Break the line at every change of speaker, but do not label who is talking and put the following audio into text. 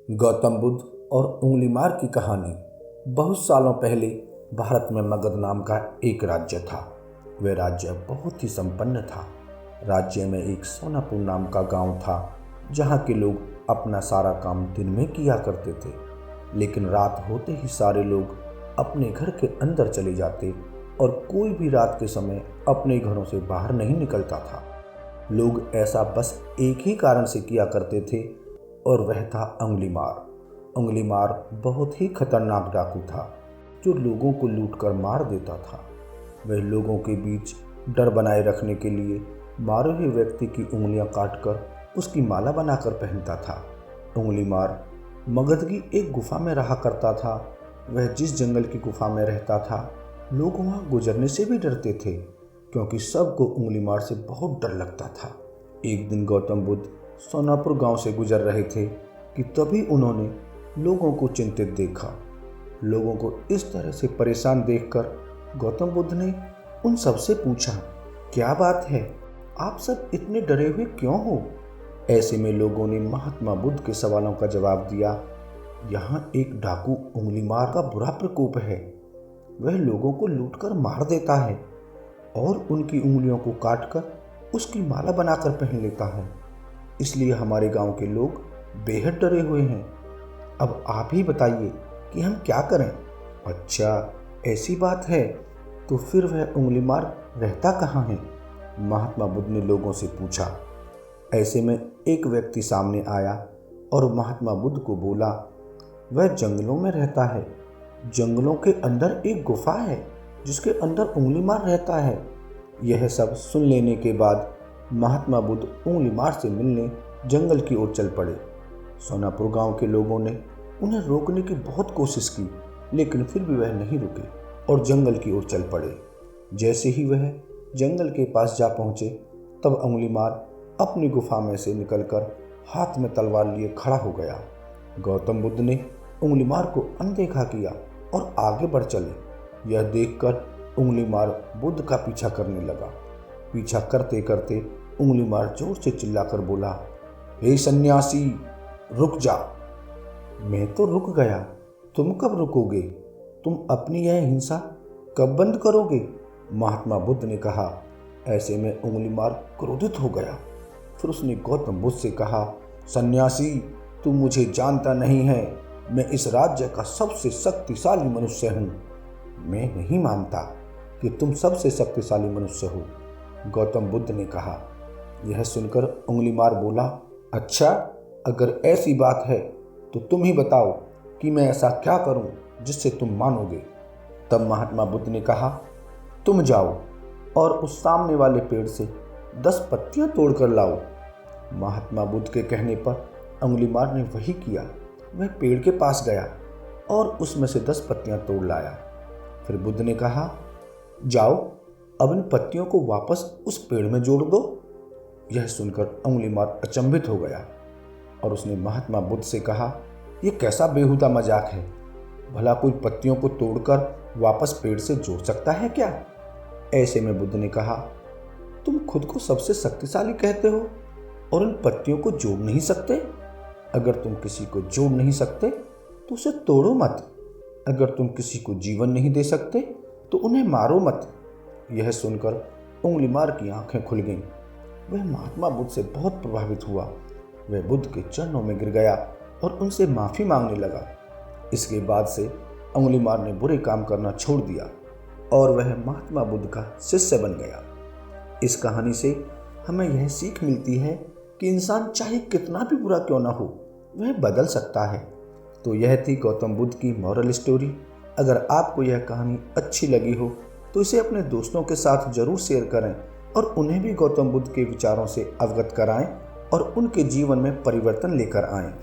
गौतम बुद्ध और उंगलीमार की कहानी। बहुत सालों पहले भारत में मगध नाम का एक राज्य था। वह राज्य बहुत ही संपन्न था। राज्य में एक सोनापुर नाम का गांव था, जहां के लोग अपना सारा काम दिन में किया करते थे, लेकिन रात होते ही सारे लोग अपने घर के अंदर चले जाते और कोई भी रात के समय अपने घरों से बाहर नहीं निकलता था। लोग ऐसा बस एक ही कारण से किया करते थे, और वह था उंगलीमार। उंगलीमार बहुत ही खतरनाक डाकू था, जो लोगों को लूटकर मार देता था। वह लोगों के बीच डर बनाए रखने के लिए मारे हुए व्यक्ति की उंगलियां काटकर उसकी माला बनाकर पहनता था। उंगलीमार मगध की एक गुफा में रहा करता था। वह जिस जंगल की गुफा में रहता था, लोग वहां गुजरने से भी डरते थे, क्योंकि सबको उंगलीमार से बहुत डर लगता था। एक दिन गौतम बुद्ध सोनापुर गांव से गुजर रहे थे कि तभी उन्होंने लोगों को चिंतित देखा। लोगों को इस तरह से परेशान देखकर गौतम बुद्ध ने उन सबसे पूछा, क्या बात है, आप सब इतने डरे हुए क्यों हो? ऐसे में लोगों ने महात्मा बुद्ध के सवालों का जवाब दिया, यहाँ एक डाकू उंगलीमार का बुरा प्रकोप है। वह लोगों को लूटकर मार देता है और उनकी उंगलियों को काटकर उसकी माला बनाकर पहन लेता है। इसलिए हमारे गांव के लोग बेहद डरे हुए हैं। अब आप ही बताइए कि हम क्या करें? अच्छा, ऐसी बात है, तो फिर वह उंगलीमार रहता कहाँ है? महात्मा बुद्ध ने लोगों से पूछा। ऐसे में एक व्यक्ति सामने आया और महात्मा बुद्ध को बोला, वह जंगलों में रहता है। जंगलों के अंदर एक गुफा है, जिसके अंदर उंगलीमार रहता है। यह सब सुन लेने के बाद महात्मा बुद्ध उंगलीमार से मिलने जंगल की ओर चल पड़े। सोनापुर गांव के लोगों ने उन्हें रोकने की बहुत कोशिश की, लेकिन फिर भी वह नहीं रुके और जंगल की ओर चल पड़े। जैसे ही वह जंगल के पास जा पहुंचे, तब उंगलीमार अपनी गुफा में से निकलकर हाथ में तलवार लिए खड़ा हो गया। गौतम बुद्ध ने उंगलीमार को अनदेखा किया और आगे बढ़ चले। यह देखकर उंगलीमार बुद्ध का पीछा करने लगा। पीछा करते करते उंगलीमार जोर से चिल्लाकर बोला, हे सन्यासी, रुक जा। मैं तो रुक गया, तुम कब रुकोगे? तुम अपनी यह हिंसा कब बंद करोगे? महात्मा बुद्ध ने कहा। ऐसे में उंगलीमार क्रोधित हो गया। फिर उसने गौतम बुद्ध से कहा, सन्यासी, तुम मुझे जानता नहीं है। मैं इस राज्य का सबसे शक्तिशाली मनुष्य हूँ। मैं नहीं मानता कि तुम सबसे शक्तिशाली मनुष्य हो, गौतम बुद्ध ने कहा। यह सुनकर उंगलीमार बोला, अच्छा, अगर ऐसी बात है तो तुम ही बताओ कि मैं ऐसा क्या करूं जिससे तुम मानोगे। तब महात्मा बुद्ध ने कहा, तुम जाओ और उस सामने वाले पेड़ से 10 पत्तियां तोड़कर लाओ। महात्मा बुद्ध के कहने पर उंगलीमार ने वही किया। वह पेड़ के पास गया और उसमें से 10 पत्तियां तोड़ लाया। फिर बुद्ध ने कहा, जाओ, अब इन पत्तियों को वापस उस पेड़ में जोड़ दो। यह सुनकर उंगलीमार अचंभित हो गया और उसने महात्मा बुद्ध से कहा, यह कैसा बेहुदा मजाक है? भला कोई पत्तियों को तोड़कर वापस पेड़ से जोड़ सकता है क्या? ऐसे में बुद्ध ने कहा, तुम खुद को सबसे शक्तिशाली कहते हो और इन पत्तियों को जोड़ नहीं सकते? अगर तुम किसी को जोड़ नहीं सकते तो उसे तोड़ो मत। अगर तुम किसी को जीवन नहीं दे सकते तो उन्हें मारो मत। यह सुनकर उंगलीमार की आंखें खुल गईं। वह महात्मा बुद्ध से बहुत प्रभावित हुआ। वह बुद्ध के चरणों में गिर गया और उनसे माफ़ी मांगने लगा। इसके बाद से उंगलीमार ने बुरे काम करना छोड़ दिया और वह महात्मा बुद्ध का शिष्य बन गया। इस कहानी से हमें यह सीख मिलती है कि इंसान चाहे कितना भी बुरा क्यों ना हो, वह बदल सकता है। तो यह थी गौतम बुद्ध की मॉरल स्टोरी। अगर आपको यह कहानी अच्छी लगी हो तो इसे अपने दोस्तों के साथ जरूर शेयर करें और उन्हें भी गौतम बुद्ध के विचारों से अवगत कराएं और उनके जीवन में परिवर्तन लेकर आएं।